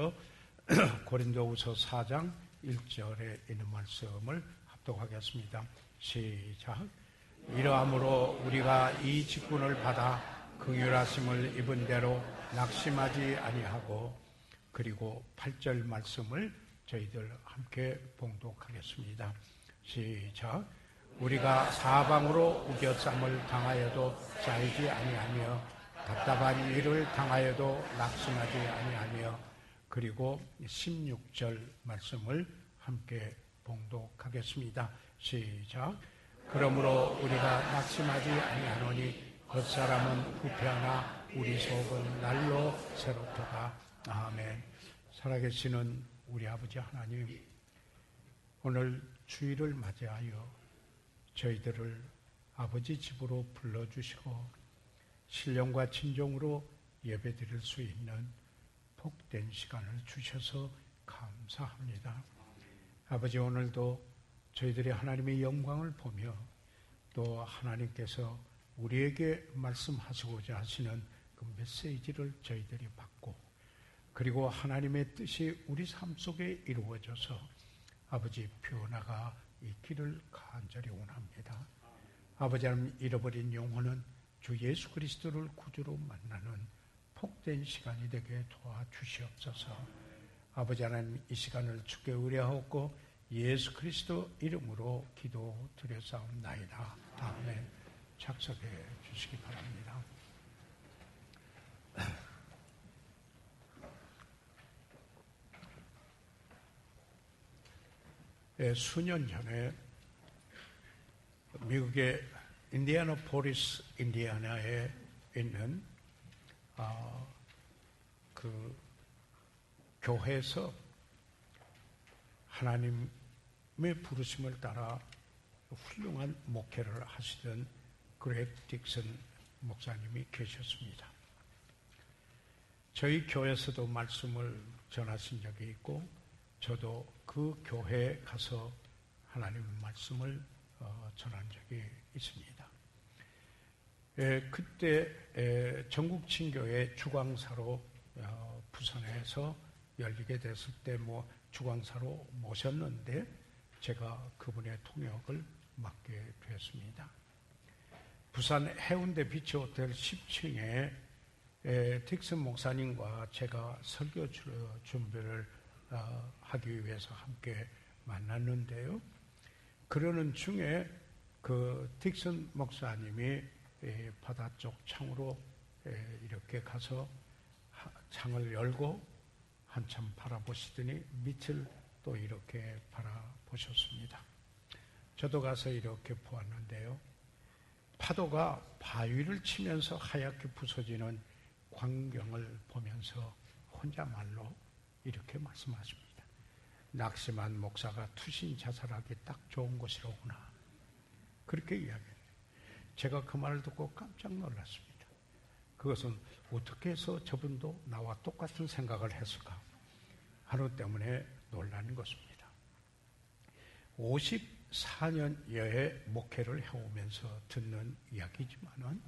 먼저 고린도후서 4장 1절에 있는 말씀을 합독하겠습니다. 시작. 이러함으로 우리가 이 직분을 받아 긍휼하심을 입은 대로 낙심하지 아니하고, 그리고 8절 말씀을 저희들 함께 봉독하겠습니다. 시작. 우리가 사방으로 우겨쌈을 당하여도 쌓이지 아니하며 답답한 일을 당하여도 낙심하지 아니하며, 그리고 16절 말씀을 함께 봉독하겠습니다. 시작. 그러므로 우리가 낙심하지 아니하노니 겉사람은 부패하나 우리 속은 날로 새롭도다. 아멘. 살아계시는 우리 아버지 하나님, 오늘 주일을 맞이하여 저희들을 아버지 집으로 불러주시고 신령과 진정으로 예배드릴 수 있는 복된 시간을 주셔서 감사합니다. 아버지, 오늘도 저희들이 하나님의 영광을 보며 또 하나님께서 우리에게 말씀하시고자 하시는 그 메시지를 저희들이 받고, 그리고 하나님의 뜻이 우리 삶 속에 이루어져서 아버지 변화가 있기를 간절히 원합니다. 아버지 하나님, 잃어버린 영혼은 주 예수 그리스도를 구주로 만나는 복된 시간이 되게 도와주시옵소서. 아버지 하나님, 이 시간을 주께 의뢰하옵고 예수 그리스도 이름으로 기도드렸사옵나이다. 아멘. 착석해 주시기 바랍니다. 수년 전에 미국의 인디애나폴리스, 인디애나에 있는 그 교회에서 하나님의 부르심을 따라 훌륭한 목회를 하시던 그렉 딕슨 목사님이 계셨습니다. 저희 교회에서도 말씀을 전하신 적이 있고, 저도 그 교회에 가서 하나님의 말씀을 전한 적이 있습니다. 그때 전국친교회 주광사로 부산에서 열리게 됐을 때 주광사로 모셨는데, 제가 그분의 통역을 맡게 되었습니다. 부산 해운대 비치 호텔 10층에 딕슨 목사님과 제가 설교 준비를 하기 위해서 함께 만났는데요. 그러는 중에 그 딕슨 목사님이 바다 쪽 창으로 이렇게 가서 창을 열고 한참 바라보시더니 밑을 또 이렇게 바라보셨습니다. 저도 가서 이렇게 보았는데요. 파도가 바위를 치면서 하얗게 부서지는 광경을 보면서 혼자말로 이렇게 말씀하십니다. 낙심한 목사가 투신 자살하기 딱 좋은 곳이로구나. 그렇게 이야기해요. 제가 그 말을 듣고 깜짝 놀랐습니다. 그것은 어떻게 해서 저분도 나와 똑같은 생각을 했을까 하는 때문에 놀라는 것입니다. 54년여의 목회를 해오면서 듣는 이야기지만은,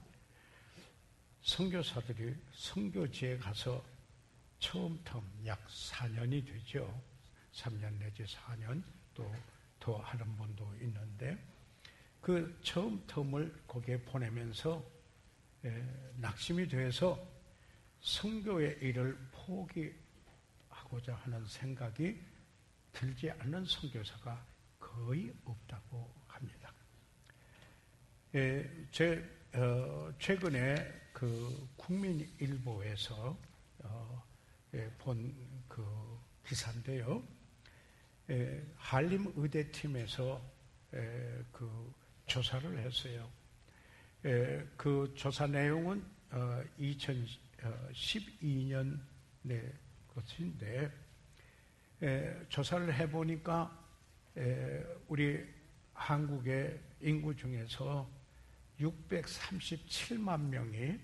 선교사들이 선교지에 가서 처음 텀 약 4년이 되죠. 3년 내지 4년 또 더 하는 분도 있는데, 그 처음 텀을 거기에 보내면서 낙심이 돼서 선교의 일을 포기하고자 하는 생각이 들지 않는 선교사가 거의 없다고 합니다. 최근에 그 국민일보에서 본 그 기사인데요. 한림 의대팀에서 그 조사를 했어요. 그 조사 내용은 2012년의 것인데, 조사를 해보니까 우리 한국의 인구 중에서 637만 명이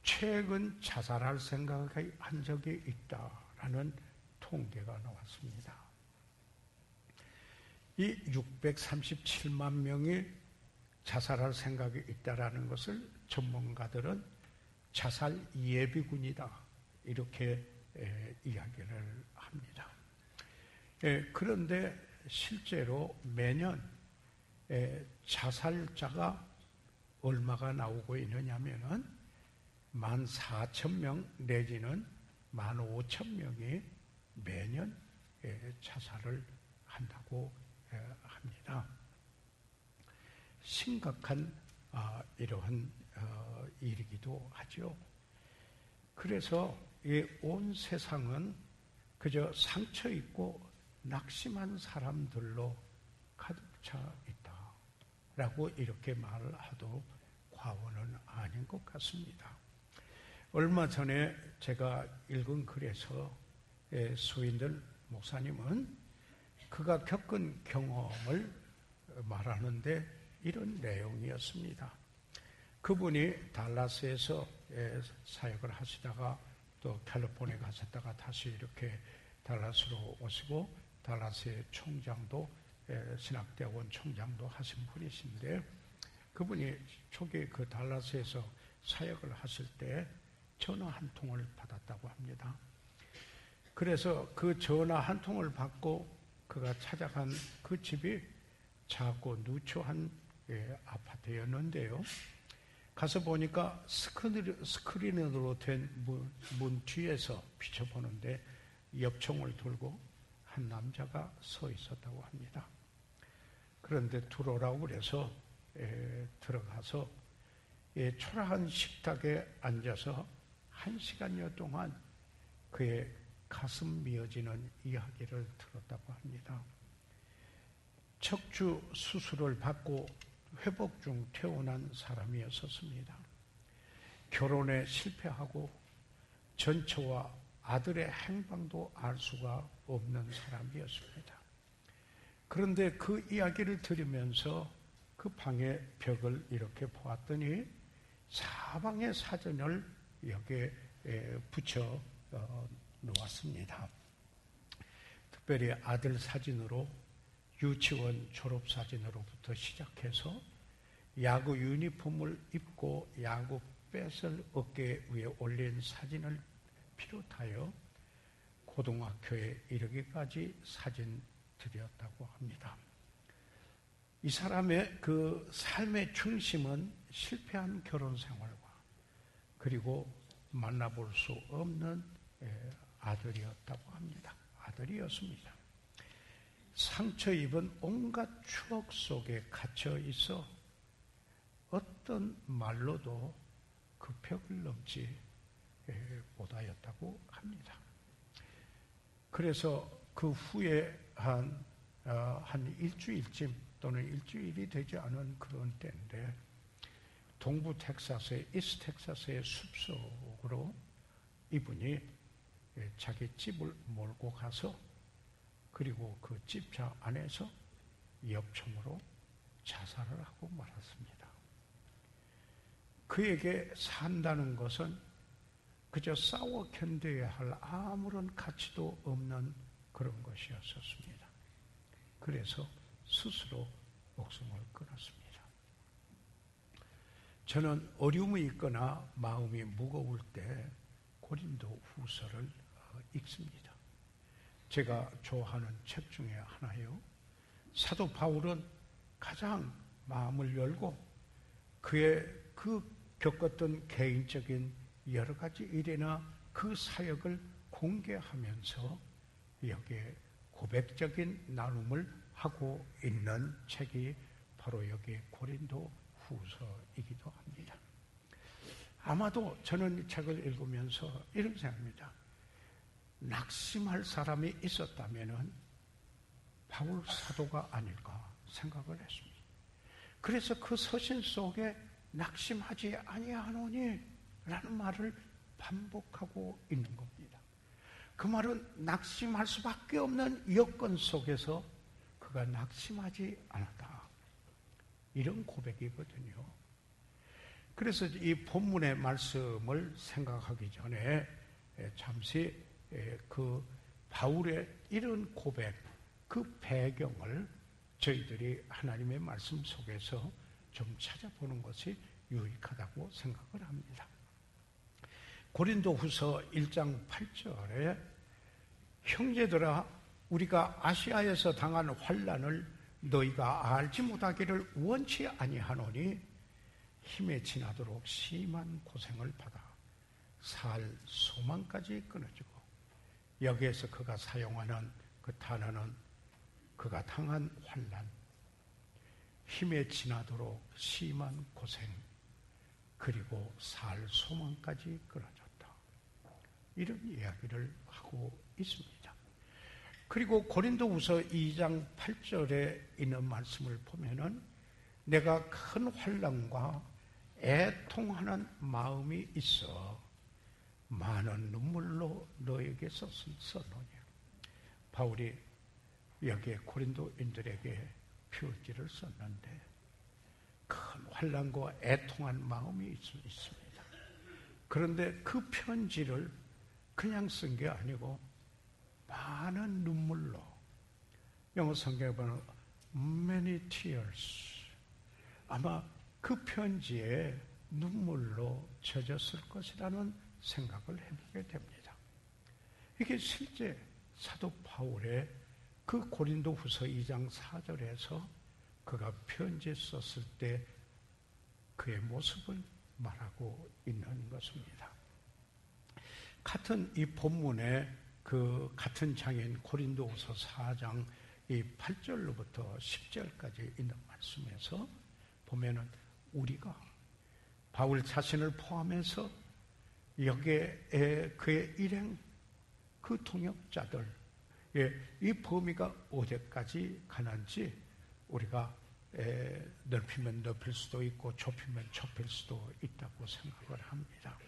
최근 자살할 생각을 한 적이 있다라는 통계가 나왔습니다. 이 637만 명이 자살할 생각이 있다라는 것을 전문가들은 자살 예비군이다 이렇게 이야기를 합니다. 그런데 실제로 매년 자살자가 얼마가 나오고 있느냐면은 14,000명 내지는 15,000명이 매년 자살을 한다고 합니다. 심각한 이러한 일이기도 하죠. 그래서 이 온 세상은 그저 상처 있고 낙심한 사람들로 가득 차 있다라고 이렇게 말을 해도 과언은 아닌 것 같습니다. 얼마 전에 제가 읽은 글에서 수인들 목사님은 그가 겪은 경험을 말하는데 이런 내용이었습니다. 그분이 달라스에서 사역을 하시다가 또 캘리포니아 가셨다가 다시 이렇게 달라스로 오시고 달라스의 총장도 신학대학원 총장도 하신 분이신데 그분이 초기에 그 달라스에서 사역을 하실 때 전화 한 통을 받았다고 합니다. 그래서 그 전화 한 통을 받고 그가 찾아간 그 집이 작고 누추한 아파트였는데요. 가서 보니까 스크린으로 된 문 뒤에서 비춰보는데 엽총을 들고 한 남자가 서 있었다고 합니다. 그런데 들어오라고 그래서 들어가서 초라한 식탁에 앉아서 1시간여 동안 그의 가슴 미어지는 이야기를 들었다고 합니다. 척추 수술을 받고 회복 중 퇴원한 사람이었었습니다. 결혼에 실패하고 전처와 아들의 행방도 알 수가 없는 사람이었습니다. 그런데 그 이야기를 들으면서 그 방의 벽을 이렇게 보았더니 사방의 사진을 여기에 붙여 놓았습니다. 특별히 아들 사진으로 유치원 졸업 사진으로부터 시작해서 야구 유니폼을 입고 야구 뺏을 어깨 위에 올린 사진을 비롯하여 고등학교에 이르기까지 사진들이었다고 합니다. 이 사람의 그 삶의 중심은 실패한 결혼 생활과 그리고 만나볼 수 없는 아들이었다고 합니다. 아들이었습니다. 상처 입은 온갖 추억 속에 갇혀 있어 어떤 말로도 그 벽을 넘지 못하였다고 합니다. 그래서 그 후에 한 일주일쯤 또는 일주일이 되지 않은 그런 때인데 동부 텍사스의 이스트 텍사스의 숲속으로 이분이 자기 집을 몰고 가서 그리고 그 집차 안에서 엽총으로 자살을 하고 말았습니다. 그에게 산다는 것은 그저 싸워 견뎌야 할 아무런 가치도 없는 그런 것이었었습니다. 그래서 스스로 목숨을 끊었습니다. 저는 어려움이 있거나 마음이 무거울 때 고린도 후서를 읽습니다. 제가 좋아하는 책 중에 하나예요. 사도 바울은 가장 마음을 열고 그의 그 겪었던 개인적인 여러 가지 일이나 그 사역을 공개하면서 여기에 고백적인 나눔을 하고 있는 책이 바로 여기 고린도 후서이기도 합니다. 아마도 저는 이 책을 읽으면서 이런 생각합니다. 낙심할 사람이 있었다면 바울 사도가 아닐까 생각을 했습니다. 그래서 그 서신 속에 낙심하지 아니하노니 라는 말을 반복하고 있는 겁니다. 그 말은 낙심할 수밖에 없는 여건 속에서 그가 낙심하지 않았다. 이런 고백이거든요. 그래서 이 본문의 말씀을 생각하기 전에 잠시 그 바울의 이런 고백, 그 배경을 저희들이 하나님의 말씀 속에서 좀 찾아보는 것이 유익하다고 생각을 합니다. 고린도후서 1장 8절에 형제들아 우리가 아시아에서 당한 환난을 너희가 알지 못하기를 원치 아니하노니 힘에 지나도록 심한 고생을 받아 살 소망까지 끊어지고, 여기에서 그가 사용하는 그 단어는 그가 당한 환난, 힘에 지나도록 심한 고생, 그리고 살 소망까지 끊어졌다, 이런 이야기를 하고 있습니다. 그리고 고린도후서 2장 8절에 있는 말씀을 보면은 내가 큰 환난과 애통하는 마음이 있어 많은 눈물로 너에게서 썼노니. 바울이 여기에 고린도인들에게 편지를 썼는데 큰 환난과 애통한 마음이 있습니다. 그런데 그 편지를 그냥 쓴 게 아니고 많은 눈물로, 영어 성경에 보면 many tears, 아마 그 편지에 눈물로 젖었을 것이라는 생각을 해보게 됩니다. 이게 실제 사도 바울의 그 고린도후서 2장 4절에서 그가 편지 썼을 때 그의 모습을 말하고 있는 것입니다. 같은 이 본문에 그 같은 장인 고린도후서 4장 이 8절로부터 10절까지 있는 말씀에서 보면은 우리가 바울 자신을 포함해서 여기에 그의 일행 그 동역자들 이 범위가 어디까지 가는지 우리가 넓히면 넓힐 수도 있고 좁히면 좁힐 수도 있다고 생각을 합니다.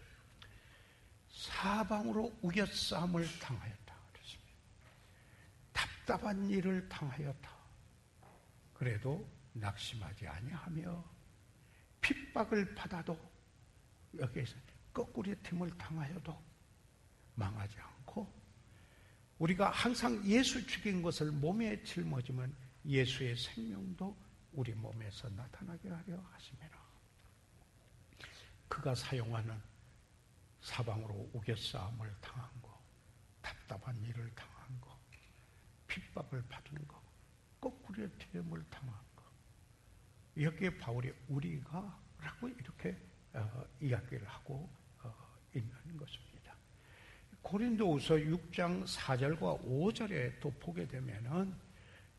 사방으로 우겨싸움을 당하였다 그랬습니다. 답답한 일을 당하였다. 그래도 낙심하지 아니하며 핍박을 받아도, 여기에서 거꾸리 틈을 당하여도 망하지 않고, 우리가 항상 예수 죽인 것을 몸에 짊어지면 예수의 생명도 우리 몸에서 나타나게 하려 하심이라. 그가 사용하는 사방으로 우겨싸움을 당한 거, 답답한 일을 당한 거, 핍박을 받은 거, 거꾸리의 틈을 당한 거, 여기에 바울이 우리가 라고 이렇게 이야기를 하고 있는 것입니다. 고린도후서 6장 4절과 5절에 또 보게 되면은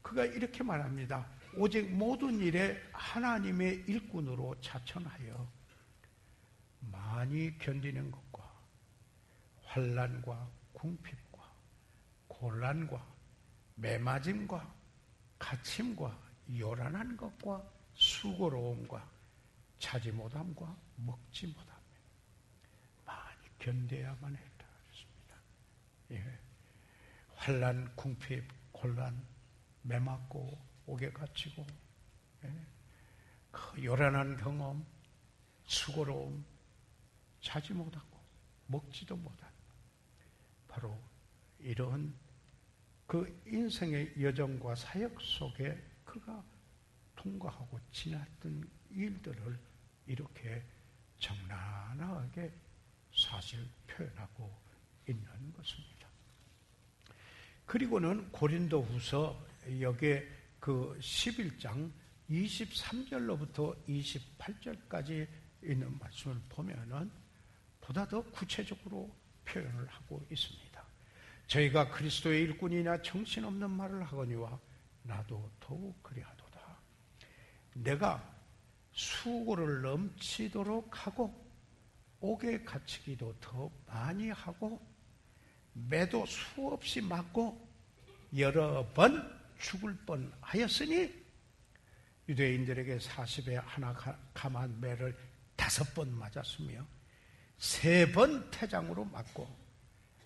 그가 이렇게 말합니다. 오직 모든 일에 하나님의 일꾼으로 자천하여 많이 견디는 것과 환난과 궁핍과 곤란과 매맞음과 갇힘과 요란한 것과 수고로움과 자지 못함과 먹지 못함 많이 견뎌야만 했다 그랬습니다. 예. 환난, 궁핍, 곤란, 매맞고 옥에 갇히고, 예. 그 요란한 경험, 수고로움, 자지 못하고 먹지도 못한, 바로 이런 그 인생의 여정과 사역 속에 그가 통과하고 지났던 일들을 이렇게 적나라하게 사실 표현하고 있는 것입니다. 그리고는 고린도후서 여기에 그 11장 23절로부터 28절까지 있는 말씀을 보면은 보다 더 구체적으로 표현을 하고 있습니다. 저희가 그리스도의 일꾼이나 정신없는 말을 하거니와 나도 더욱 그리하도다. 내가 수고를 넘치도록 하고 옥에 갇히기도 더 많이 하고 매도 수없이 맞고 여러 번 죽을 뻔하였으니 유대인들에게 40에 하나 감한 매를 5번 맞았으며 3번 태장으로 맞고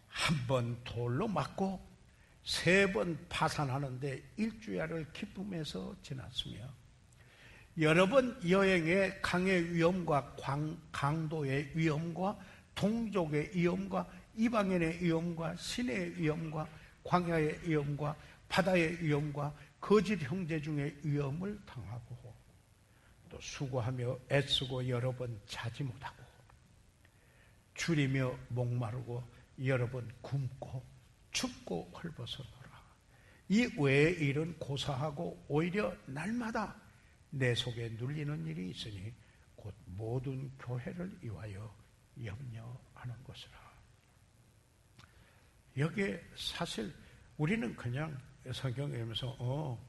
1번 돌로 맞고 3번 파산하는데 1주야를 기쁨에서 지났으며 여러 번 여행에 강의 위험과 강도의 위험과 동족의 위험과 이방인의 위험과 신의 위험과 광야의 위험과 바다의 위험과 거짓 형제 중의 위험을 당하고 또 수고하며 애쓰고 여러 번 자지 못하고 줄이며 목마르고 여러 번 굶고 춥고 헐벗어노라. 이 외의 일은 고사하고 오히려 날마다 내 속에 눌리는 일이 있으니 곧 모든 교회를 위하여 염려하는 것이라. 여기에 사실 우리는 그냥 성경 읽으면서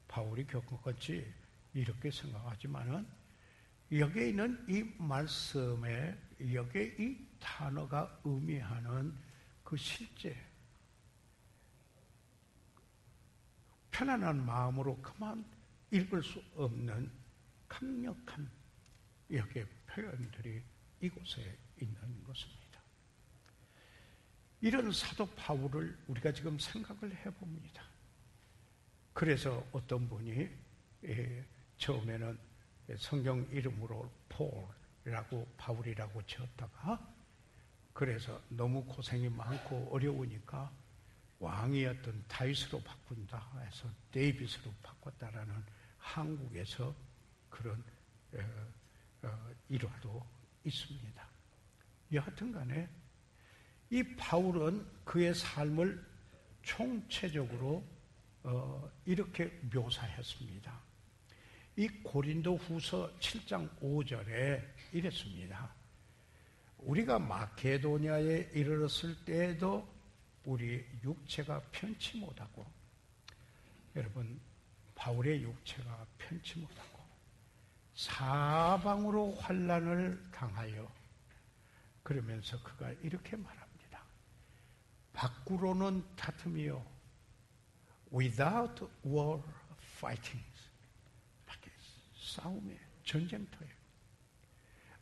바울이 겪었지 이렇게 생각하지만은 여기에 있는 이 말씀에 여기에 이 단어가 의미하는 그 실제 편안한 마음으로 그만 읽을 수 없는 강력한 여기에 표현들이 이곳에 있는 것입니다. 이런 사도 바울을 우리가 지금 생각을 해봅니다. 그래서 어떤 분이 처음에는 성경 이름으로 폴이라고 바울이라고 지었다가 그래서 너무 고생이 많고 어려우니까 왕이었던 다윗으로 바꾼다 해서 데이빗으로 바꿨다라는 한국에서 그런 일화도 있습니다. 여하튼 간에 이 바울은 그의 삶을 총체적으로 이렇게 묘사했습니다. 이 고린도 후서 7장 5절에 이랬습니다. 우리가 마케도니아에 이르렀을 때에도 우리 육체가 편치 못하고, 여러분 바울의 육체가 편치 못하고 사방으로 환난을 당하여, 그러면서 그가 이렇게 말합니다. 밖으로는 다툼이요 without war fighting, 밖에 싸움에 전쟁터에,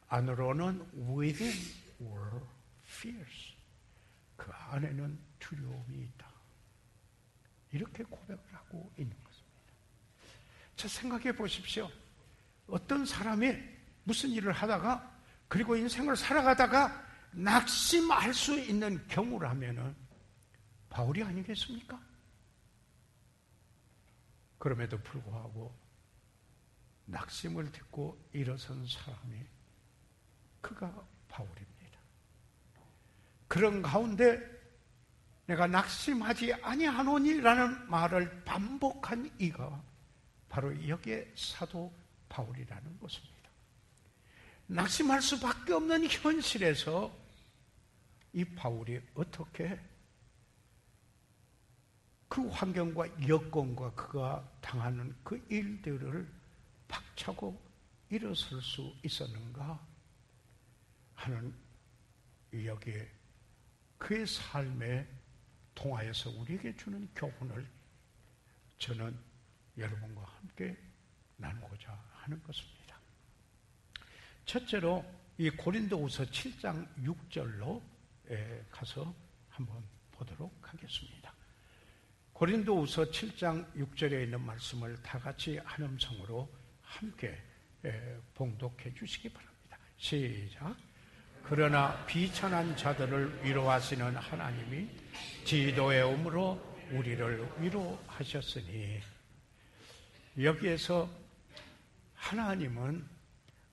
안으로는 within war fears, 그 안에는 두려움이 있다. 이렇게 고백을 하고 있는 것입니다. 자, 생각해 보십시오. 어떤 사람이 무슨 일을 하다가 그리고 인생을 살아가다가 낙심할 수 있는 경우라면은 바울이 아니겠습니까? 그럼에도 불구하고 낙심을 딛고 일어선 사람이 그가 바울입니다. 그런 가운데 내가 낙심하지 아니하노니라는 말을 반복한 이가 바로 여기에 사도 바울이라는 것입니다. 낙심할 수밖에 없는 현실에서 이 바울이 어떻게 그 환경과 여건과 그가 당하는 그 일들을 박차고 일어설 수 있었는가 하는 여기에 그의 삶에 통하여서 우리에게 주는 교훈을 저는 여러분과 함께 나누고자 하는 것입니다. 첫째로 이 고린도후서 7장 6절로 가서 한번 보도록 하겠습니다. 고린도후서 7장 6절에 있는 말씀을 다 같이 한 음성으로 함께 봉독해 주시기 바랍니다. 시작. 그러나 비천한 자들을 위로하시는 하나님이 지도에 오므로 우리를 위로하셨으니, 여기에서 하나님은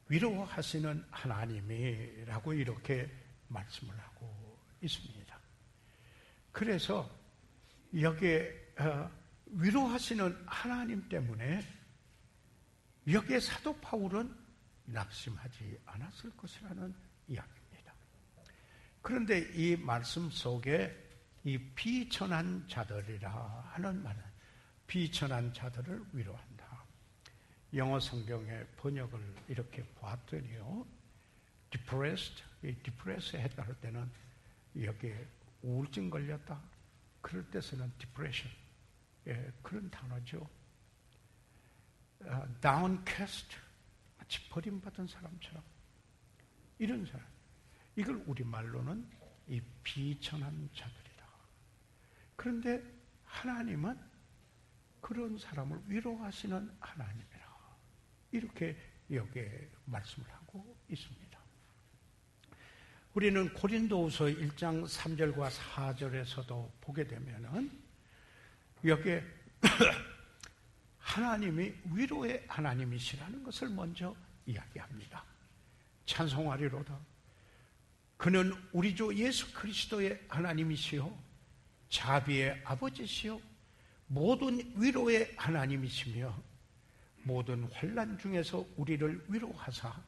위로하시는 하나님이라고 이렇게 말씀을 하고 있습니다. 그래서 여기에 위로하시는 하나님 때문에 여기에 사도 바울은 낙심하지 않았을 것이라는 이야기입니다. 그런데 이 말씀 속에 이 비천한 자들이라 하는 말은 비천한 자들을 위로한다. 영어 성경의 번역을 이렇게 보았더니요, depressed, depressed 했다 할 때는 여기에 우울증 걸렸다, 그럴 때서는 depression, 그런 단어죠. downcast, 마치 버림받은 사람처럼, 이런 사람, 이걸 우리말로는 이 비천한 자들이다. 그런데 하나님은 그런 사람을 위로하시는 하나님이라, 이렇게 여기에 말씀을 하고 있습니다. 우리는 고린도후서 1장 3절과 4절에서도 보게 되면은 여기에 하나님이 위로의 하나님이시라는 것을 먼저 이야기합니다. 찬송하리로다. 그는 우리 주 예수 그리스도의 하나님이시요 자비의 아버지시요 모든 위로의 하나님이시며 모든 환난 중에서 우리를 위로하사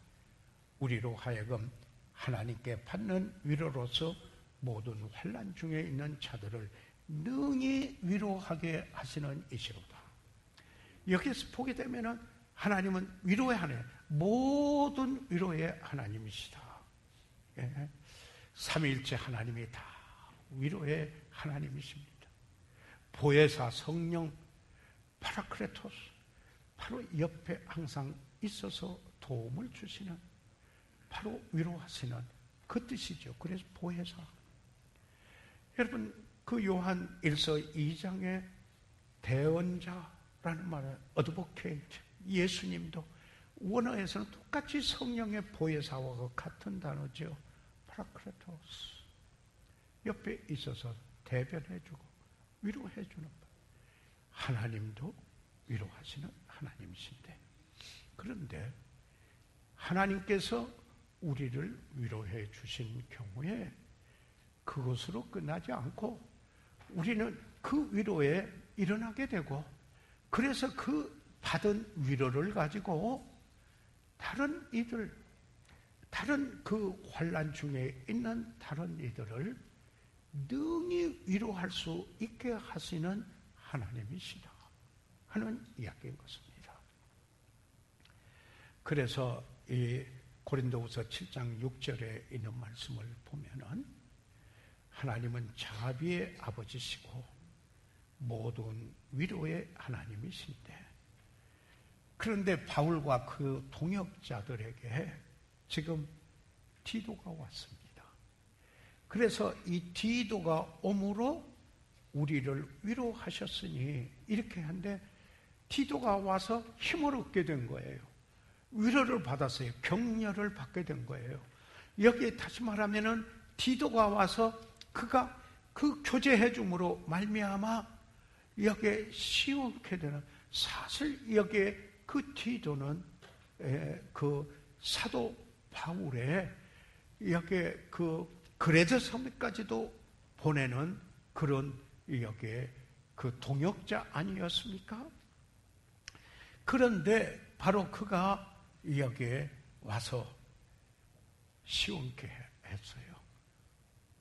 우리로 하여금 하나님께 받는 위로로서 모든 환난 중에 있는 자들을 능히 위로하게 하시는 이시로다. 여기서 보게 되면은 하나님은 위로의 하나님, 모든 위로의 하나님이시다. 예. 삼위일체 하나님이 다 위로의 하나님이십니다. 보혜사 성령 파라크레토스, 바로 옆에 항상 있어서 도움을 주시는, 바로 위로하시는 그 뜻이죠. 그래서 보혜사. 여러분, 그 요한 1서 2장의 대언자라는 말은 어드보케이트, 예수님도 원어에서는 똑같이 성령의 보혜사와 같은 단어죠. 파라크레토스. 옆에 있어서 대변해주고 위로해주는 것. 하나님도 위로하시는 하나님이신데, 그런데 하나님께서 우리를 위로해 주신 경우에 그것으로 끝나지 않고 우리는 그 위로에 일어나게 되고, 그래서 그 받은 위로를 가지고 다른 그 환난 중에 있는 다른 이들을 능히 위로할 수 있게 하시는 하나님이시다 하는 이야기인 것입니다. 그래서 이 고린도후서 7장 6절에 있는 말씀을 보면은 하나님은 자비의 아버지시고 모든 위로의 하나님이신데, 그런데 바울과 그 동역자들에게 지금 디도가 왔습니다. 그래서 이 디도가 오므로 우리를 위로하셨으니, 이렇게 한데 디도가 와서 힘을 얻게 된 거예요. 위로를 받았어요. 격려를 받게 된 거예요. 여기에 다시 말하면은 디도가 와서 그가 그 교제해 줌으로 말미암아 여기에 시원케 되는, 사실 여기에 그 디도는 그 사도 바울의 여기에 그 그레데 섬까지도 보내는 그런 여기에 그 동역자 아니었습니까? 그런데 바로 그가 여기에 와서 시원케 했어요.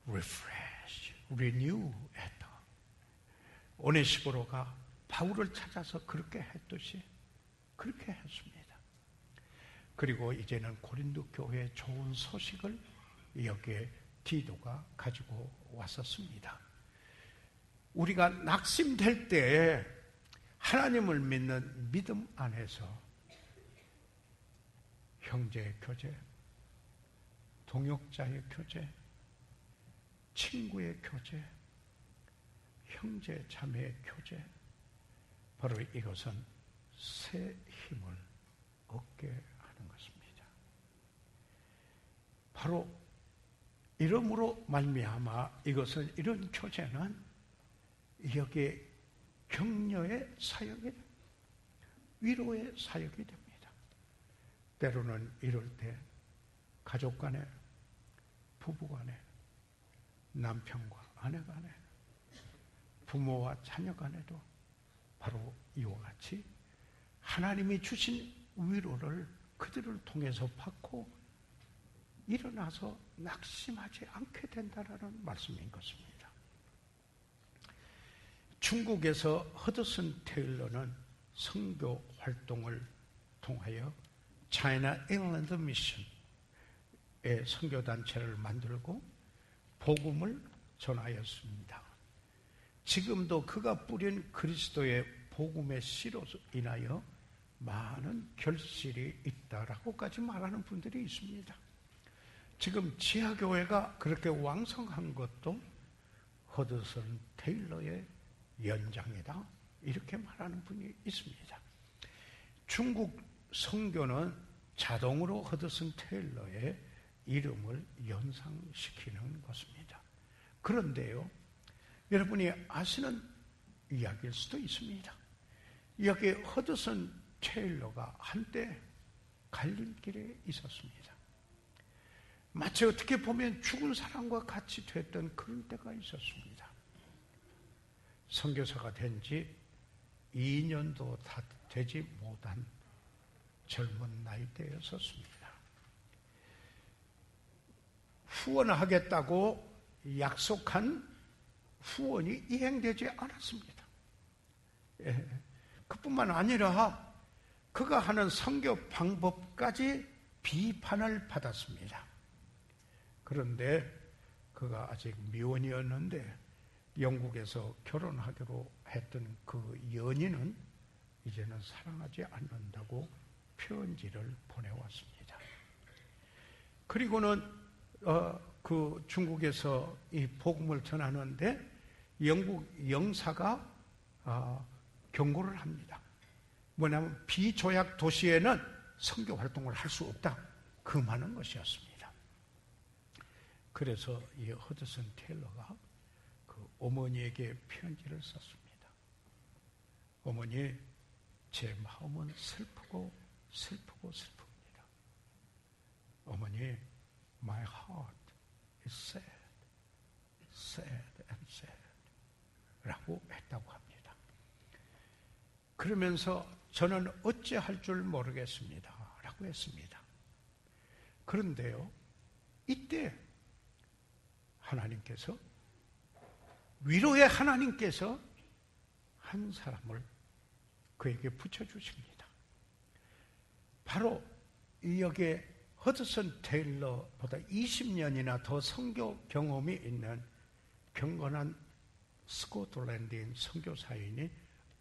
refresh, renew 했다. 오네시보로가 바울을 찾아서 그렇게 했듯이 그렇게 했습니다. 그리고 이제는 고린도 교회의 좋은 소식을 여기에 디도가 가지고 왔었습니다. 우리가 낙심될 때 하나님을 믿는 믿음 안에서 형제의 교제, 동역자의 교제, 친구의 교제, 형제 자매의 교제, 바로 이것은 새 힘을 얻게 하는 것입니다. 바로 이름으로 말미암아 이것은, 이런 교제는 여기에 격려의 사역이 됩니다. 위로의 사역이 됩니다. 때로는 이럴 때 가족 간에, 부부 간에, 남편과 아내 간에, 부모와 자녀 간에도 바로 이와 같이 하나님이 주신 위로를 그들을 통해서 받고 일어나서 낙심하지 않게 된다는 말씀인 것입니다. 중국에서 허드슨 테일러는 선교 활동을 통하여 차이나 잉글랜드 미션의 선교단체를 만들고 복음을 전하였습니다. 지금도 그가 뿌린 그리스도의 복음의 씨로 인하여 많은 결실이 있다라고까지 말하는 분들이 있습니다. 지금 지하교회가 그렇게 왕성한 것도 허드슨 테일러의 연장이다, 이렇게 말하는 분이 있습니다. 중국 선교는 자동으로 허드슨 테일러의 이름을 연상시키는 것입니다. 그런데요, 여러분이 아시는 이야기일 수도 있습니다. 여기 허드슨 테일러가 한때 갈림길에 있었습니다. 마치 어떻게 보면 죽은 사람과 같이 됐던 그런 때가 있었습니다. 선교사가 된 지 2년도 다 되지 못한 젊은 나이대였었습니다. 후원하겠다고 약속한 후원이 이행되지 않았습니다. 그뿐만 아니라 그가 하는 선교 방법까지 비판을 받았습니다. 그런데 그가 아직 미혼이었는데 영국에서 결혼하기로 했던 그 연인은 이제는 사랑하지 않는다고 편지를 보내왔습니다. 그리고는 그 중국에서 이 복음을 전하는데 영국 영사가 경고를 합니다. 뭐냐면 비조약 도시에는 선교 활동을 할 수 없다. 금하는 것이었습니다. 그래서 이 허드슨 테일러가 그 어머니에게 편지를 썼습니다. 어머니, 제 마음은 슬프고 슬픕니다. 어머니, my heart is sad and sad 라고 했다고 합니다. 그러면서 저는 어찌할 줄 모르겠습니다 라고 했습니다. 그런데요, 이때 하나님께서, 위로의 하나님께서 한 사람을 그에게 붙여주십니다. 바로 여기에 허드슨 테일러보다 20년이나 더 선교 경험이 있는 경건한 스코틀랜드인 선교사인이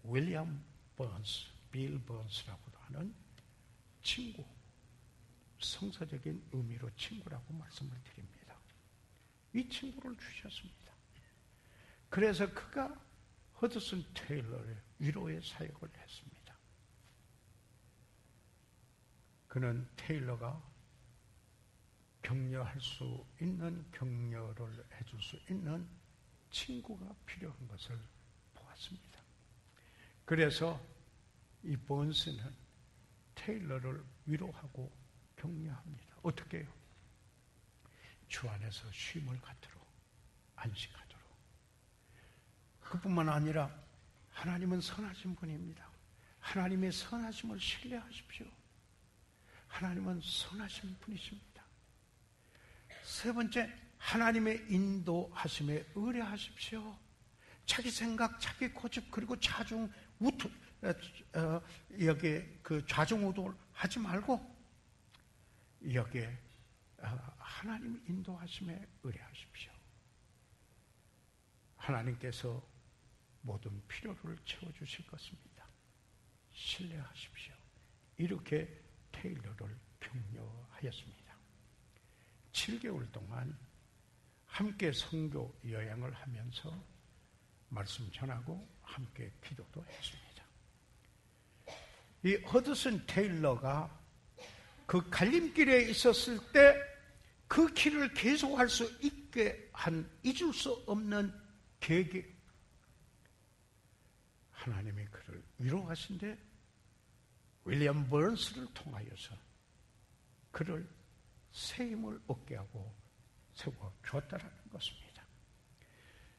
윌리엄 번스, 빌 번스라고도 하는 친구, 성서적인 의미로 친구라고 말씀을 드립니다. 이 친구를 주셨습니다. 그래서 그가 허드슨 테일러의 위로의 사역을 했습니다. 그는 테일러가 격려할 수 있는, 격려를 해줄 수 있는 친구가 필요한 것을 보았습니다. 그래서 이 번스는 테일러를 위로하고 격려합니다. 어떻게 해요? 주 안에서 쉼을 갖도록, 안식하도록. 그뿐만 아니라 하나님은 선하신 분입니다. 하나님의 선하심을 신뢰하십시오. 하나님은 선하신 분이십니다. 세 번째, 하나님의 인도하심에 의뢰하십시오. 자기 생각, 자기 고집, 그리고 여기에 그 좌중우돌 하지 말고 여기에 하나님 인도하심에 의뢰하십시오. 하나님께서 모든 필요를 채워주실 것입니다. 신뢰하십시오. 이렇게 테일러를 격려하였습니다. 7개월 동안 함께 선교 여행을 하면서 말씀 전하고 함께 기도도 했습니다. 이 허드슨 테일러가 그 갈림길에 있었을 때 그 길을 계속할 수 있게 한 잊을 수 없는 계기, 하나님이 그를 위로하신데 윌리엄 번스를 통하여서 그를 새 힘을 얻게 하고 세워주었다는 것입니다.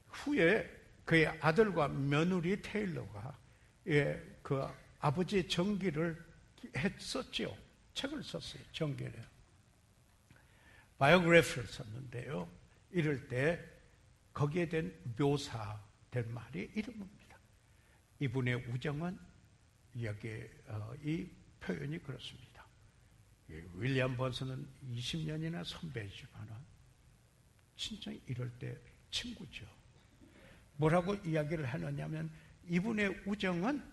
후에 그의 아들과 며느리 테일러가 그 아버지의 정기를 했었지요. 책을 썼어요. 정기를. 바이오그래피를 썼는데요. 이럴 때 거기에 대한 묘사된 말이 이름입니다. 이분의 우정은 여기에 이 표현이 그렇습니다. 윌리엄 번스는 20년이나 선배이지만 진짜 이럴 때 친구죠. 뭐라고 이야기를 하느냐면 이분의 우정은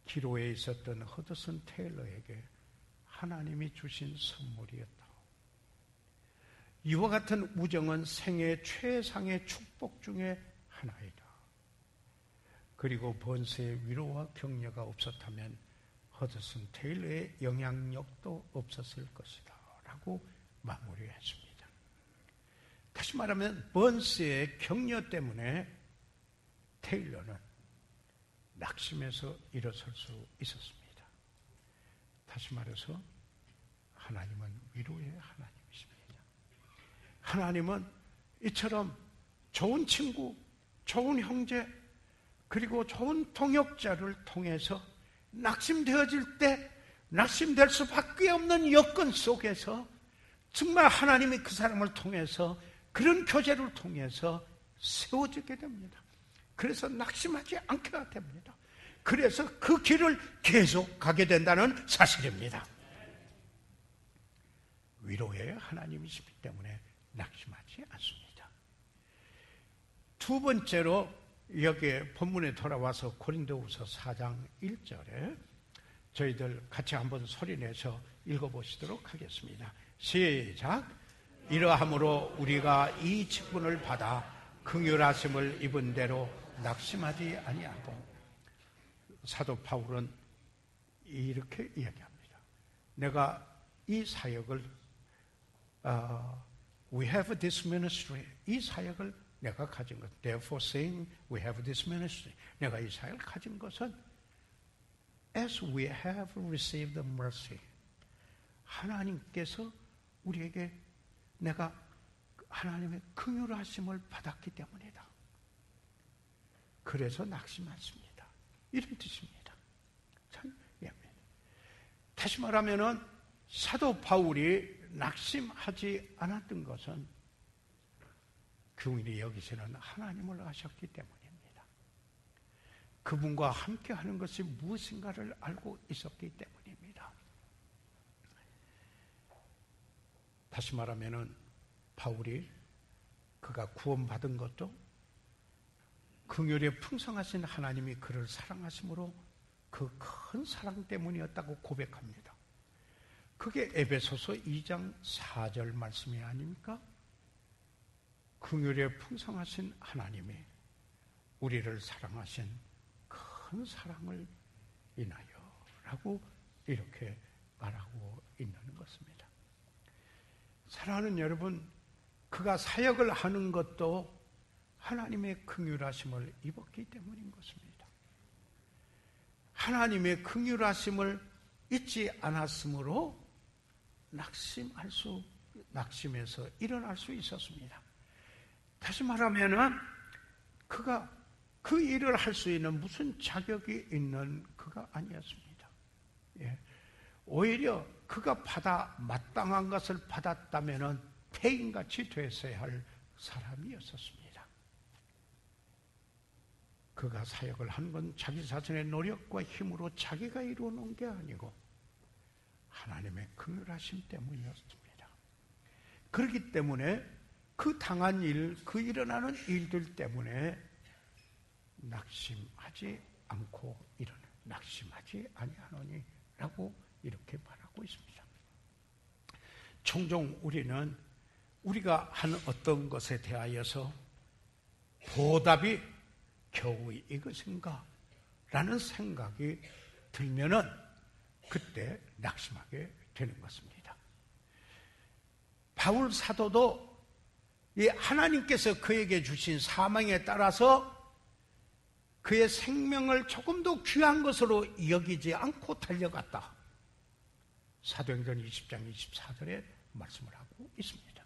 기로에 있었던 허드슨 테일러에게 하나님이 주신 선물이었다. 이와 같은 우정은 생애 최상의 축복 중에 하나이다. 그리고 번스의 위로와 격려가 없었다면 허드슨 테일러의 영향력도 없었을 것이다 라고 마무리했습니다. 다시 말하면 번스의 격려 때문에 테일러는 낙심해서 일어설 수 있었습니다. 다시 말해서 하나님은 위로의 하나님이십니다. 하나님은 이처럼 좋은 친구, 좋은 형제, 그리고 좋은 동역자를 통해서 낙심되어질 때 낙심될 수밖에 없는 여건 속에서 정말 하나님이 그 사람을 통해서 그런 교제를 통해서 세워지게 됩니다. 그래서 낙심하지 않게 됩니다. 그래서 그 길을 계속 가게 된다는 사실입니다. 위로의 하나님이시기 때문에 낙심하지 않습니다. 두 번째로 여기 본문에 돌아와서 고린도후서 4장 1절에 저희들 같이 한번 소리내서 읽어보시도록 하겠습니다. 시작. 이러함으로 우리가 이 직분을 받아 긍휼하심을 입은 대로 낙심하지 아니하고. 사도 바울은 이렇게 이야기합니다. 내가 이 사역을 we have this ministry, 이 사역을 내가 가진 것, therefore saying we have this ministry, 내가 이 사역을 가진 것은 as we have received the mercy, 하나님께서 우리에게 내가 하나님의 긍휼하심을 받았기 때문이다. 그래서 낙심하십니다. 이런 뜻입니다. 참 예합니다. 다시 말하면은 사도 바울이 낙심하지 않았던 것은 교인이 여기서는 하나님을 아셨기 때문입니다. 그분과 함께하는 것이 무엇인가를 알고 있었기 때문입니다. 다시 말하면은 바울이 그가 구원받은 것도 긍휼에 풍성하신 하나님이 그를 사랑하심으로 그 큰 사랑 때문이었다고 고백합니다. 그게 에베소서 2장 4절 말씀이 아닙니까? 긍휼에 풍성하신 하나님이 우리를 사랑하신 큰 사랑을 인하여 라고 이렇게 말하고 있는 것입니다. 사랑하는 여러분, 그가 사역을 하는 것도 하나님의 긍휼하심을 입었기 때문인 것입니다. 하나님의 긍휼하심을 잊지 않았으므로 낙심에서 일어날 수 있었습니다. 다시 말하면은 그가 그 일을 할 수 있는 무슨 자격이 있는 그가 아니었습니다. 예. 오히려 그가 마땅한 것을 받았다면은 태인같이 되어야 할 사람이었었습니다. 그가 사역을 한 건 자기 자신의 노력과 힘으로 자기가 이루어놓은 게 아니고 하나님의 긍휼하심 때문이었습니다. 그렇기 때문에 그 당한 일, 그 일어나는 일들 때문에 낙심하지 아니하노니 라고 이렇게 말하고 있습니다. 종종 우리는 우리가 한 어떤 것에 대하여서 보답이 겨우 이것인가? 라는 생각이 들면은 그때 낙심하게 되는 것입니다. 바울 사도도 이 하나님께서 그에게 주신 사명에 따라서 그의 생명을 조금 더 귀한 것으로 여기지 않고 달려갔다. 사도행전 20장 24절에 말씀을 하고 있습니다.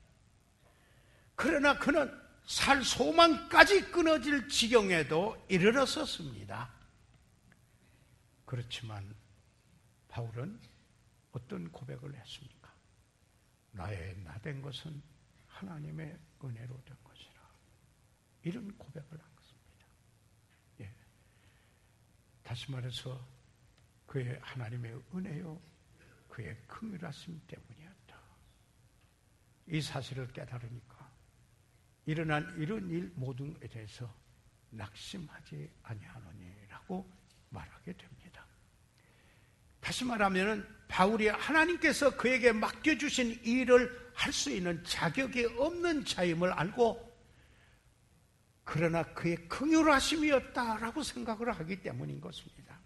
그러나 그는 살 소망까지 끊어질 지경에도 이르렀었습니다. 그렇지만 바울은 어떤 고백을 했습니까? 나의 나된 것은 하나님의 은혜로 된 것이라. 이런 고백을 한 것입니다. 예. 다시 말해서 그의 하나님의 은혜요, 그의 긍휼하심 때문이었다. 이 사실을 깨달으니까 일어난 이런 일 모든에 대해서 낙심하지 아니하노니라고 말하게 됩니다. 다시 말하면 바울이 하나님께서 그에게 맡겨주신 일을 할 수 있는 자격이 없는 자임을 알고 그러나 그의 긍휼하심이었다라고 생각을 하기 때문인 것입니다.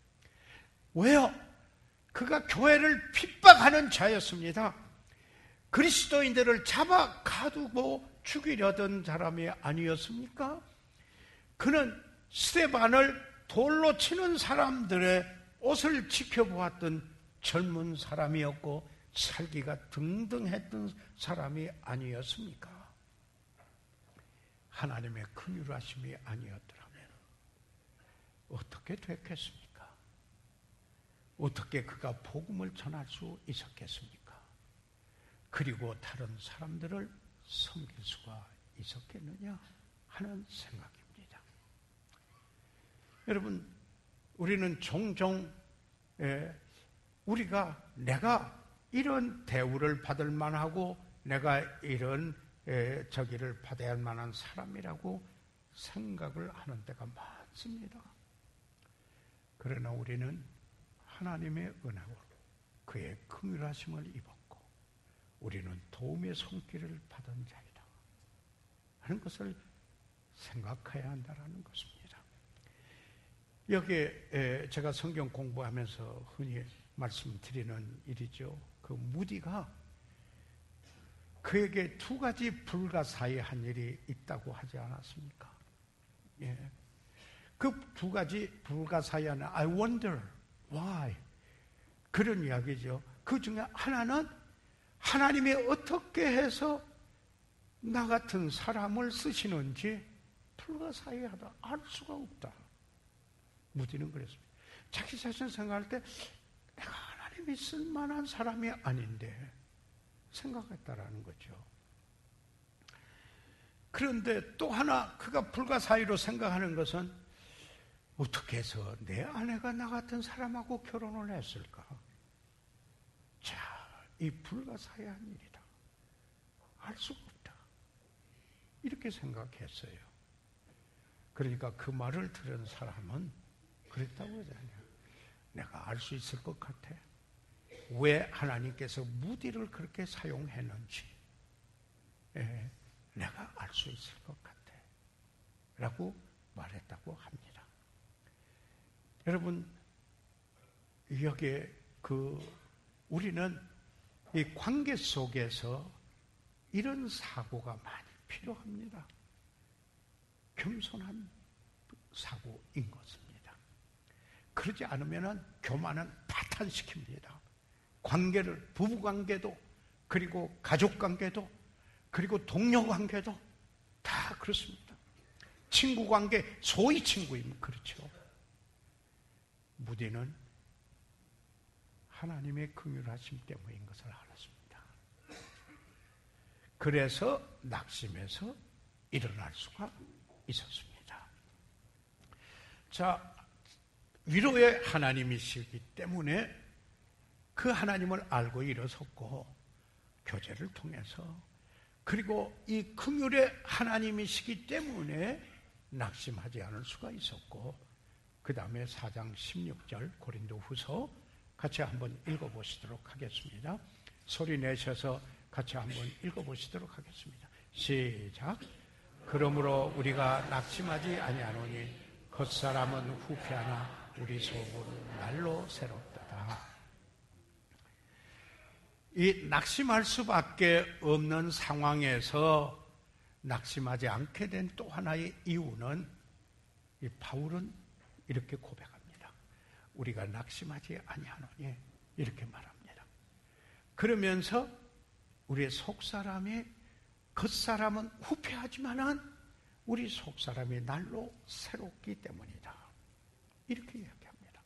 왜요? 그가 교회를 핍박하는 자였습니다. 그리스도인들을 잡아 가두고 죽이려던 사람이 아니었습니까? 그는 스데반을 돌로 치는 사람들의 옷을 지켜보았던 젊은 사람이었고 살기가 등등했던 사람이 아니었습니까? 하나님의 긍휼하심이 아니었더라면 어떻게 됐겠습니까? 어떻게 그가 복음을 전할 수 있었겠습니까? 그리고 다른 사람들을 섬길 수가 있었겠느냐 하는 생각입니다. 여러분, 우리는 종종 우리가 내가 이런 대우를 받을 만하고 내가 이런 저기를 받아야 할 만한 사람이라고 생각을 하는 때가 많습니다. 그러나 우리는 하나님의 은혜로 그의 긍휼하심을 입었고 우리는 도움의 손길을 받은 자이다 하는 것을 생각해야 한다는 것입니다. 여기에 제가 성경 공부하면서 흔히 말씀드리는 일이죠. 그 무디가 그에게 두 가지 불가사의한 일이 있다고 하지 않았습니까? 예. 그 두 가지 불가사의한 I wonder why 그런 이야기죠. 그 중에 하나는 하나님이 어떻게 해서 나 같은 사람을 쓰시는지 불가사의하다. 알 수가 없다. 무디는 그랬습니다. 자기 자신 생각할 때 내가 하나님이 쓸만한 사람이 아닌데 생각했다라는 거죠. 그런데 또 하나 그가 불가사의로 생각하는 것은 어떻게 해서 내 아내가 나 같은 사람하고 결혼을 했을까? 자, 이 불가사의한 일이다. 알 수가 없다. 이렇게 생각했어요. 그러니까 그 말을 들은 사람은 그랬다고 하잖아요. 내가 알 수 있을 것 같아. 왜 하나님께서 무디를 그렇게 사용했는지 내가 알 수 있을 것 같아 라고 말했다고 합니다. 여러분, 여기에 우리는 이 관계 속에서 이런 사고가 많이 필요합니다. 겸손한 사고인 것입니다. 그러지 않으면 교만은 파탄시킵니다. 관계를, 부부관계도, 그리고 가족관계도, 그리고 동료관계도 다 그렇습니다. 친구관계, 소위 친구이면 그렇죠. 무디는 하나님의 긍휼하심 때문인 것을 알았습니다. 그래서 낙심해서 일어날 수가 있었습니다. 자, 위로의 하나님이시기 때문에 그 하나님을 알고 일어섰고 교제를 통해서 그리고 이 긍휼의 하나님이시기 때문에 낙심하지 않을 수가 있었고 그 다음에 4장 16절 고린도후서 같이 한번 읽어보시도록 하겠습니다. 소리 내셔서 같이 한번 읽어보시도록 하겠습니다. 시작. 그러므로 우리가 낙심하지 아니하노니 겉사람은 후패하나 우리 속은 날로 새롭다. 이 낙심할 수밖에 없는 상황에서 낙심하지 않게 된 또 하나의 이유는 이 바울은 이렇게 고백합니다. 우리가 낙심하지 아니하노니 이렇게 말합니다. 그러면서 우리의 속사람이 겉사람은 후패하지만은 우리 속사람이 날로 새롭기 때문이다. 이렇게 이야기합니다.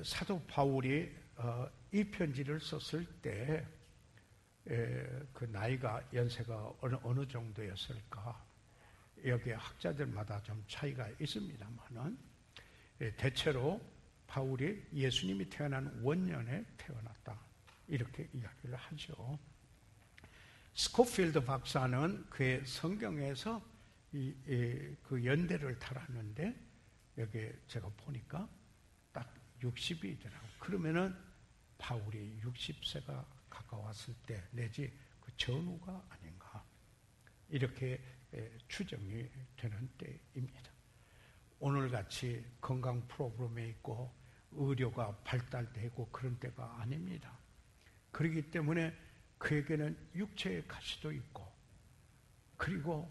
사도 바울이 이 편지를 썼을 때 그 나이가 연세가 어느 정도였을까? 여기 학자들마다 좀 차이가 있습니다만은 대체로 바울이 예수님이 태어난 원년에 태어났다 이렇게 이야기를 하죠. 스코필드 박사는 그의 성경에서 그 연대를 달았는데 여기 제가 보니까 딱 60이더라고요. 그러면은 바울이 60세가 가까웠을 때 내지 그 전후가 아닌가 이렇게 추정이 되는 때입니다. 오늘같이 건강 프로그램에 있고 의료가 발달되고 그런 때가 아닙니다. 그렇기 때문에 그에게는 육체의 가시도 있고 그리고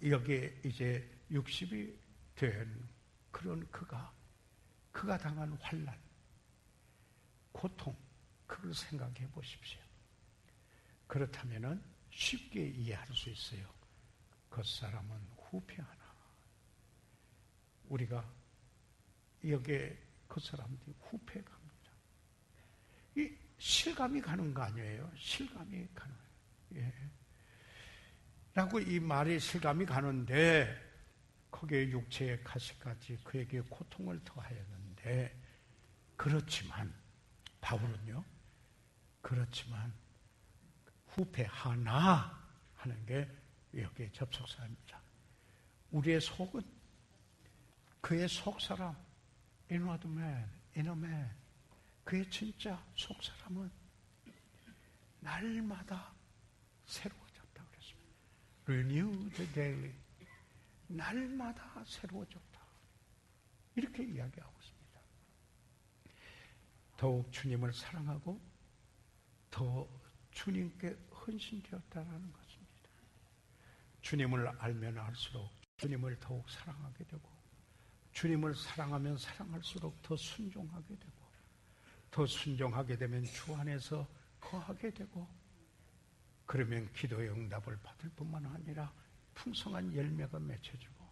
여기에 이제 60이 된 그런 그가 당한 환난, 고통 그걸 생각해 보십시오. 그렇다면은 쉽게 이해할 수 있어요. 그 사람은 후패하나. 우리가 여기에 그 사람들이 후패 갑니다. 이 실감이 가는 거 아니에요? 실감이 가는 거예요. 예. 라고 이 말이 실감이 가는데 거기에 육체의 가시까지 그에게 고통을 더하였는데, 그렇지만 바울은요, 그렇지만 후패하나 하는 게 여기에 접속사입니다. 우리의 속은, 그의 속사람, inward man, inner man, 그의 진짜 속사람은 날마다 새로워졌다 그랬습니다. Renewed daily. 날마다 새로워졌다. 이렇게 이야기하고 있습니다. 더욱 주님을 사랑하고 더 주님께 헌신되었다는 것입니다. 주님을 알면 알수록 주님을 더욱 사랑하게 되고, 주님을 사랑하면 사랑할수록 더 순종하게 되고, 더 순종하게 되면 주 안에서 거하게 되고, 그러면 기도의 응답을 받을 뿐만 아니라 풍성한 열매가 맺혀지고,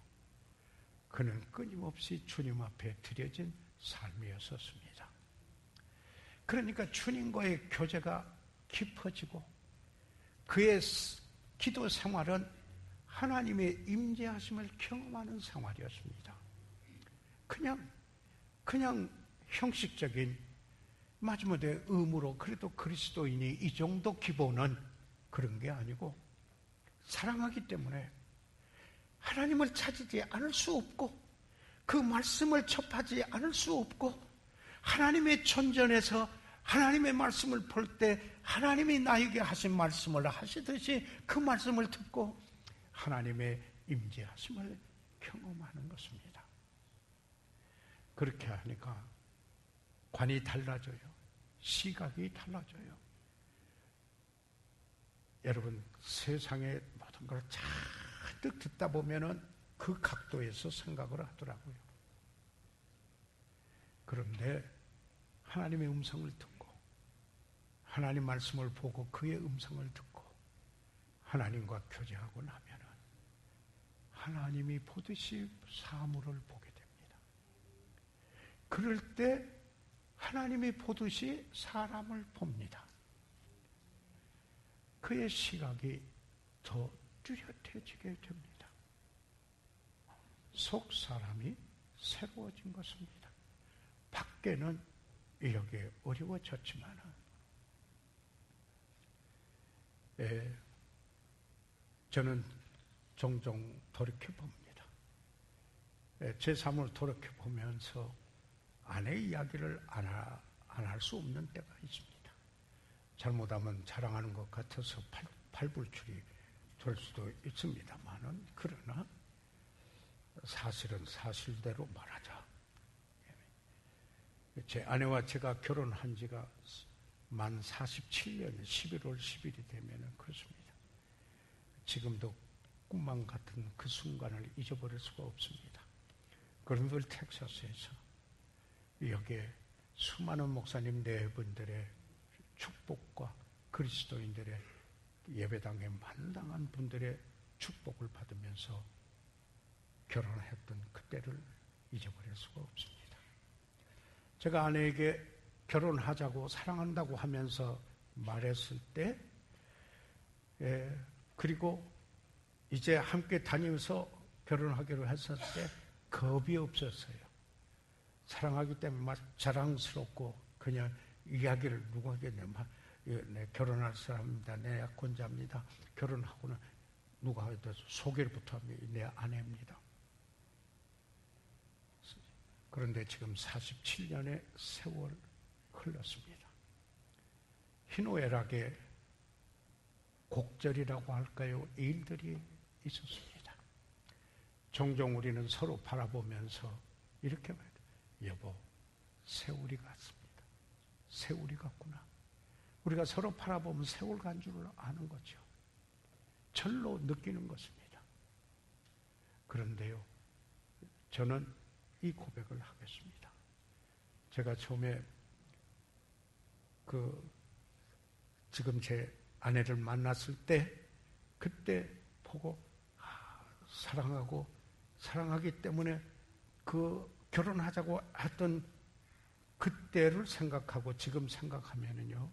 그는 끊임없이 주님 앞에 드려진 삶이었었습니다. 그러니까 주님과의 교제가 깊어지고, 그의 기도 생활은 하나님의 임재하심을 경험하는 생활이었습니다. 그냥 형식적인 마지못해 의무로 그래도 그리스도인이 이 정도 기본은 그런 게 아니고, 사랑하기 때문에 하나님을 찾지 않을 수 없고, 그 말씀을 접하지 않을 수 없고, 하나님의 존전에서 하나님의 말씀을 볼 때 하나님이 나에게 하신 말씀을 하시듯이 그 말씀을 듣고 하나님의 임재하심을 경험하는 것입니다. 그렇게 하니까 관이 달라져요. 시각이 달라져요. 여러분, 세상의 모든 걸 잔뜩 듣다 보면은 그 각도에서 생각을 하더라고요. 그런데 하나님의 음성을 듣고, 하나님 말씀을 보고 그의 음성을 듣고 하나님과 교제하고 나면은 하나님이 보듯이 사물을 보게 됩니다. 그럴 때 하나님이 보듯이 사람을 봅니다. 그의 시각이 더 뚜렷해지게 됩니다. 속 사람이 새로워진 것입니다. 밖에는 이렇게 어려워졌지만은, 저는 종종 돌이켜봅니다. 제 삶을 돌이켜보면서 아내의 이야기를 안 할 수 없는 때가 있습니다. 잘못하면 자랑하는 것 같아서 팔불출이 될 수도 있습니다만은, 그러나 사실은 사실대로 말하자. 제 아내와 제가 결혼한 지가 만 47년 11월 10일이 되면은 그렇습니다. 지금도 꿈만 같은 그 순간을 잊어버릴 수가 없습니다. 그런들 텍사스에서 여기에 수많은 목사님 네 분들의 축복과 그리스도인들의 예배당에 만당한 분들의 축복을 받으면서 결혼했던 그때를 잊어버릴 수가 없습니다. 제가 아내에게 결혼하자고 사랑한다고 하면서 말했을 때, 그리고 이제 함께 다니면서 결혼하기로 했을 때 겁이 없었어요. 사랑하기 때문에 막 자랑스럽고 그냥 이야기를 누가 하겠냐. 내 결혼할 사람입니다. 내 약혼자입니다. 결혼하고는 누가 해도 소개부터 하면 내 아내입니다. 그런데 지금 47년의 세월 흘렀습니다. 희노애락의 곡절이라고 할까요? 일들이 있었습니다. 종종 우리는 서로 바라보면서 이렇게 말해요. 여보, 세월이 갔습니다. 세월이 갔구나. 우리가 서로 바라보면 세월 간 줄을 아는 거죠. 절로 느끼는 것입니다. 그런데요, 저는 이 고백을 하겠습니다. 제가 처음에 지금 제 아내를 만났을 때 그때 보고 사랑하고 사랑하기 때문에 그 결혼하자고 했던 그때를 생각하고 지금 생각하면은요,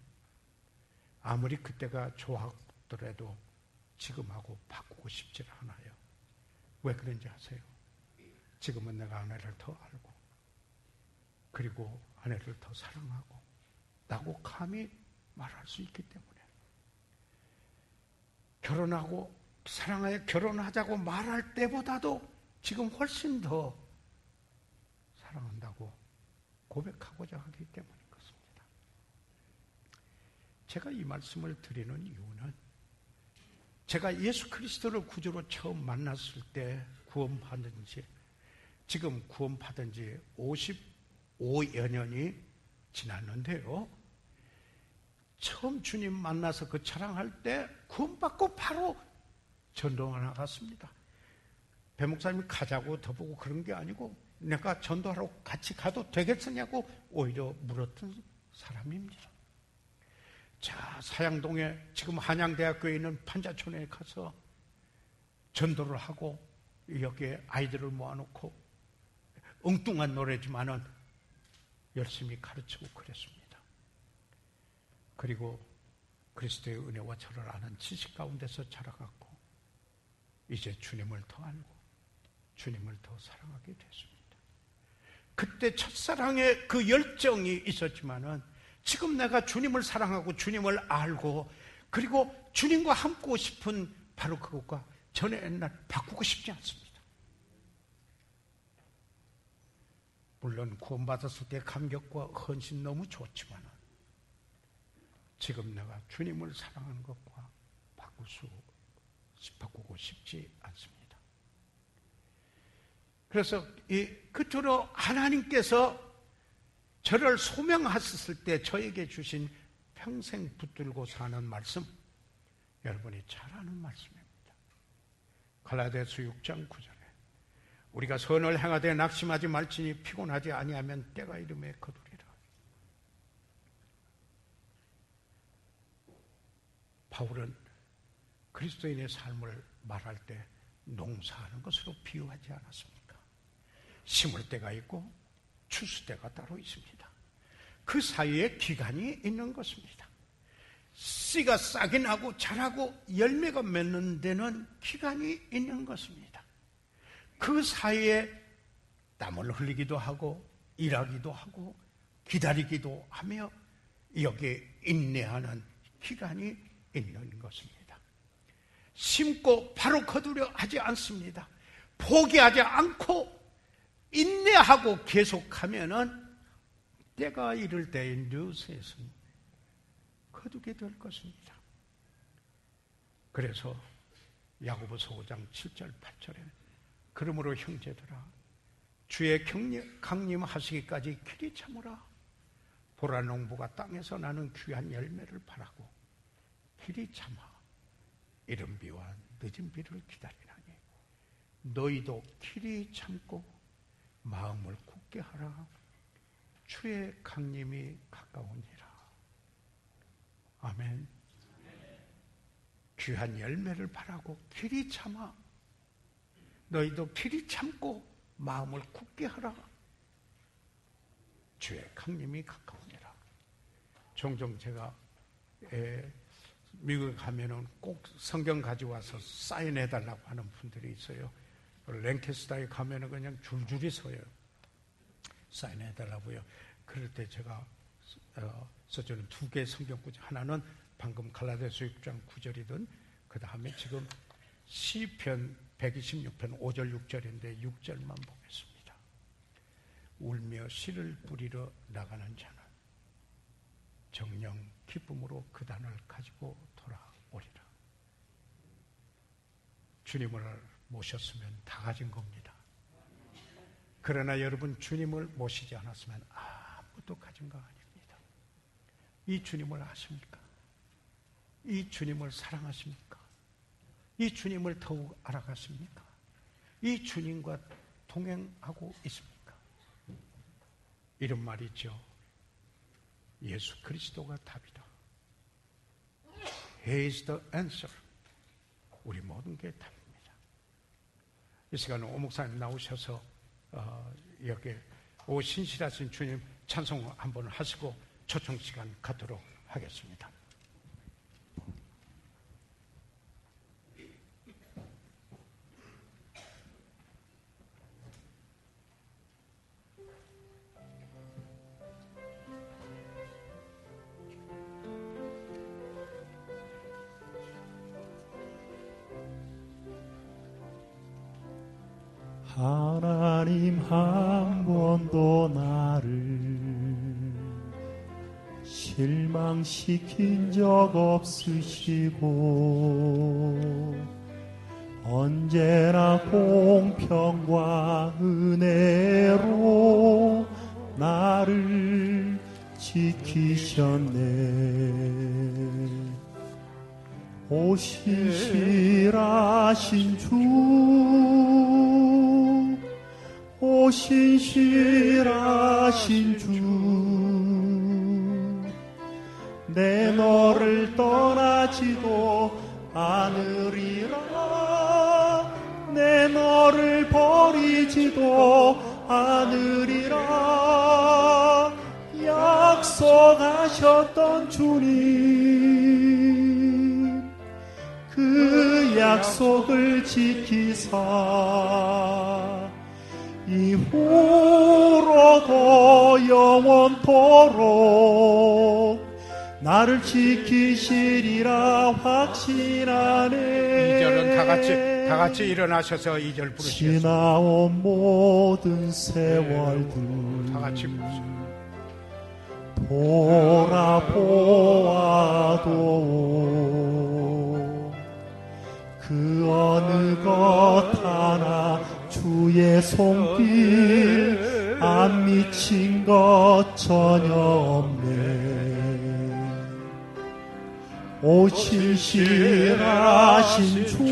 아무리 그때가 좋았더라도 지금하고 바꾸고 싶지 않아요. 왜 그런지 아세요? 지금은 내가 아내를 더 알고 그리고 아내를 더 사랑하고 라고 감히 말할 수 있기 때문에, 결혼하고 사랑하여 결혼하자고 말할 때보다도 지금 훨씬 더 사랑한다고 고백하고자 하기 때문인 것입니다. 제가 이 말씀을 드리는 이유는, 제가 예수 그리스도를 구주로 처음 만났을 때 구원받은 지, 지금 구원받은 지 55여 년이 지났는데요, 처음 주님 만나서 그 찬양할 때 구원받고 바로 전도가 나갔습니다. 배 목사님이 가자고 더보고 그런 게 아니고, 내가 전도하러 같이 가도 되겠느냐고 오히려 물었던 사람입니다. 자, 사양동에 지금 한양대학교에 있는 판자촌에 가서 전도를 하고, 여기에 아이들을 모아놓고 엉뚱한 노래지만은 열심히 가르치고 그랬습니다. 그리고 그리스도의 은혜와 저를 아는 지식 가운데서 자라갔고, 이제 주님을 더 알고 주님을 더 사랑하게 됐습니다. 그때 첫사랑의 그 열정이 있었지만은, 지금 내가 주님을 사랑하고 주님을 알고 그리고 주님과 함께하고 싶은 바로 그것과 전의 옛날 바꾸고 싶지 않습니다. 물론 구원받았을 때 감격과 헌신 너무 좋지만, 지금 내가 주님을 사랑하는 것과 바꾸고 싶지 않습니다. 그래서 그토록 하나님께서 저를 소명하셨을 때 저에게 주신 평생 붙들고 사는 말씀, 여러분이 잘 아는 말씀입니다. 갈라디아서 6장 9절에 우리가 선을 행하되 낙심하지 말지니 피곤하지 아니하면 때가 이름에 거두리라. 바울은 그리스도인의 삶을 말할 때 농사하는 것으로 비유하지 않았습니까? 심을 때가 있고 추수 때가 따로 있습니다. 그 사이에 기간이 있는 것입니다. 씨가 싹이 나고 자라고 열매가 맺는 데는 기간이 있는 것입니다. 그 사이에 땀을 흘리기도 하고 일하기도 하고 기다리기도 하며 여기에 인내하는 기간이 있는 것입니다. 심고 바로 거두려 하지 않습니다. 포기하지 않고 인내하고 계속하면은 때가 이를 때에 뉘셋은 거두게 될 것입니다. 그래서 야고보서 5장 7절 8절에 그러므로 형제들아 주의 강림하시기까지 길이 참으라. 보라 농부가 땅에서 나는 귀한 열매를 바라고 길이 참아 이른 비와 늦은 비를 기다리나니 너희도 길이 참고 마음을 굳게 하라. 주의 강림이 가까우니라. 아멘. 귀한 열매를 바라고 길이 참아 너희도 길이 참고 마음을 굳게 하라. 주의 강림이 가까우니라. 종종 제가 미국에 가면은 꼭 성경 가져와서 사인해달라고 하는 분들이 있어요. 랭캐스터에 가면은 그냥 줄줄이 서요. 사인해달라고요. 그럴 때 제가 써주는 두 개의 성경구절, 하나는 방금 갈라디아서 6장 9절이든 그 다음에 지금 시편 126편 5절 6절인데 6절만 보겠습니다. 울며 씨를 뿌리러 나가는 자는 정령 기쁨으로 그 단을 가지고 돌아오리라. 주님을 모셨으면 다 가진 겁니다. 그러나 여러분 주님을 모시지 않았으면 아무것도 가진 거 아닙니다. 이 주님을 아십니까? 이 주님을 사랑하십니까? 이 주님을 더욱 알아가십니까? 이 주님과 동행하고 있습니까? 이런 말이 있죠. 예수 그리스도가 답이다. He is the answer. 우리 모든 게 답입니다. 이 시간에 오 목사님 나오셔서 여기 오 신실하신 주님 찬송 한번 하시고 초청 시간 갖도록 하겠습니다. 하나님 한 번도 나를 실망시킨 적 없으시고 언제나 공평과 은혜로 나를 지키셨네. 오 신실하신 주, 오 신실하신 주, 내 너를 떠나지도 않으리라, 내 너를 버리지도 않으리라. 약속하셨던 주님, 그 약속을 지키사 이후로도 영원토록 나를 지키시리라 확신하네. 2절은 다 같이 일어나셔서 2절 부르시겠습니다. 지나온 모든 세월들 다 같이 부르세요. 돌아보아도 그 어느 것 하나 주의 손길 안 미친 것 전혀 없네. 오 신실하신 주,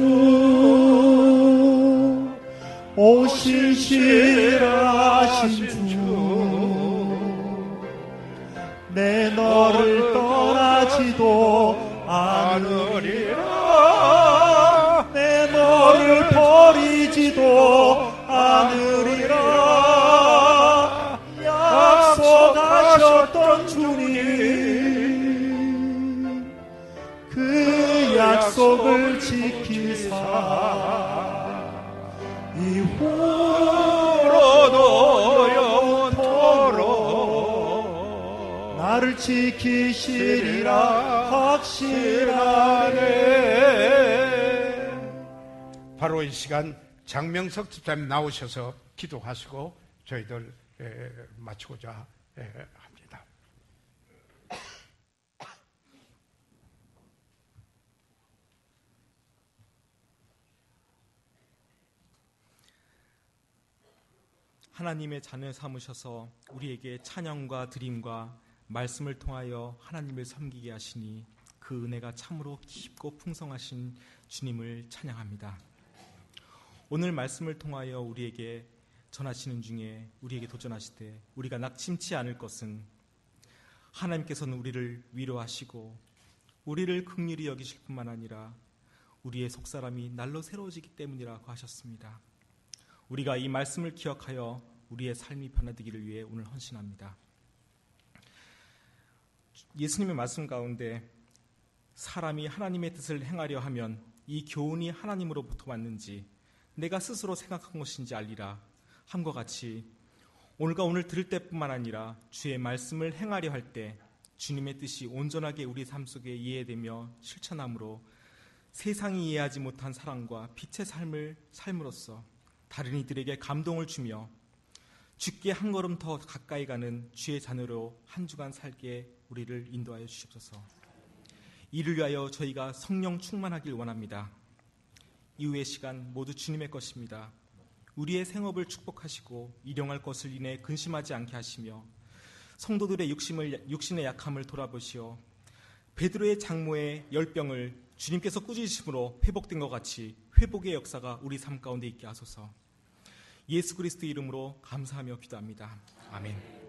오 신실하신 주, 내 너를 떠나지도 않으리라, 내 너를 버리지도 않으리라. 약속하셨던 주님, 그 약속을 지키사 이후로도 영원토록 나를 지키시리라 확실하네. 바로 이 시간 장명석 집사님 나오셔서 기도하시고 저희들 마치고자 합니다. 하나님의 자녀 삼으셔서 우리에게 찬양과 드림과 말씀을 통하여 하나님을 섬기게 하시니 그 은혜가 참으로 깊고 풍성하신 주님을 찬양합니다. 오늘 말씀을 통하여 우리에게 전하시는 중에 우리에게 도전하시되 우리가 낙심치 않을 것은 하나님께서는 우리를 위로하시고 우리를 긍휼히 여기실 뿐만 아니라 우리의 속사람이 날로 새로워지기 때문이라고 하셨습니다. 우리가 이 말씀을 기억하여 우리의 삶이 변화되기를 위해 오늘 헌신합니다. 예수님의 말씀 가운데 사람이 하나님의 뜻을 행하려 하면 이 교훈이 하나님으로부터 왔는지 내가 스스로 생각한 것인지 알리라 함과 같이 오늘과 오늘 들을 때뿐만 아니라 주의 말씀을 행하려 할 때 주님의 뜻이 온전하게 우리 삶 속에 이해되며 실천함으로 세상이 이해하지 못한 사랑과 빛의 삶을 삶으로써 다른 이들에게 감동을 주며 주께 한 걸음 더 가까이 가는 주의 자녀로 한 주간 살게 우리를 인도하여 주시옵소서. 이를 위하여 저희가 성령 충만하길 원합니다. 이후의 시간 모두 주님의 것입니다. 우리의 생업을 축복하시고 일용할 것을 인해 근심하지 않게 하시며 성도들의 육신의 약함을 돌아보시어 베드로의 장모의 열병을 주님께서 꾸짖으심으로 회복된 것 같이 회복의 역사가 우리 삶 가운데 있게 하소서. 예수 그리스도 이름으로 감사하며 기도합니다. 아멘.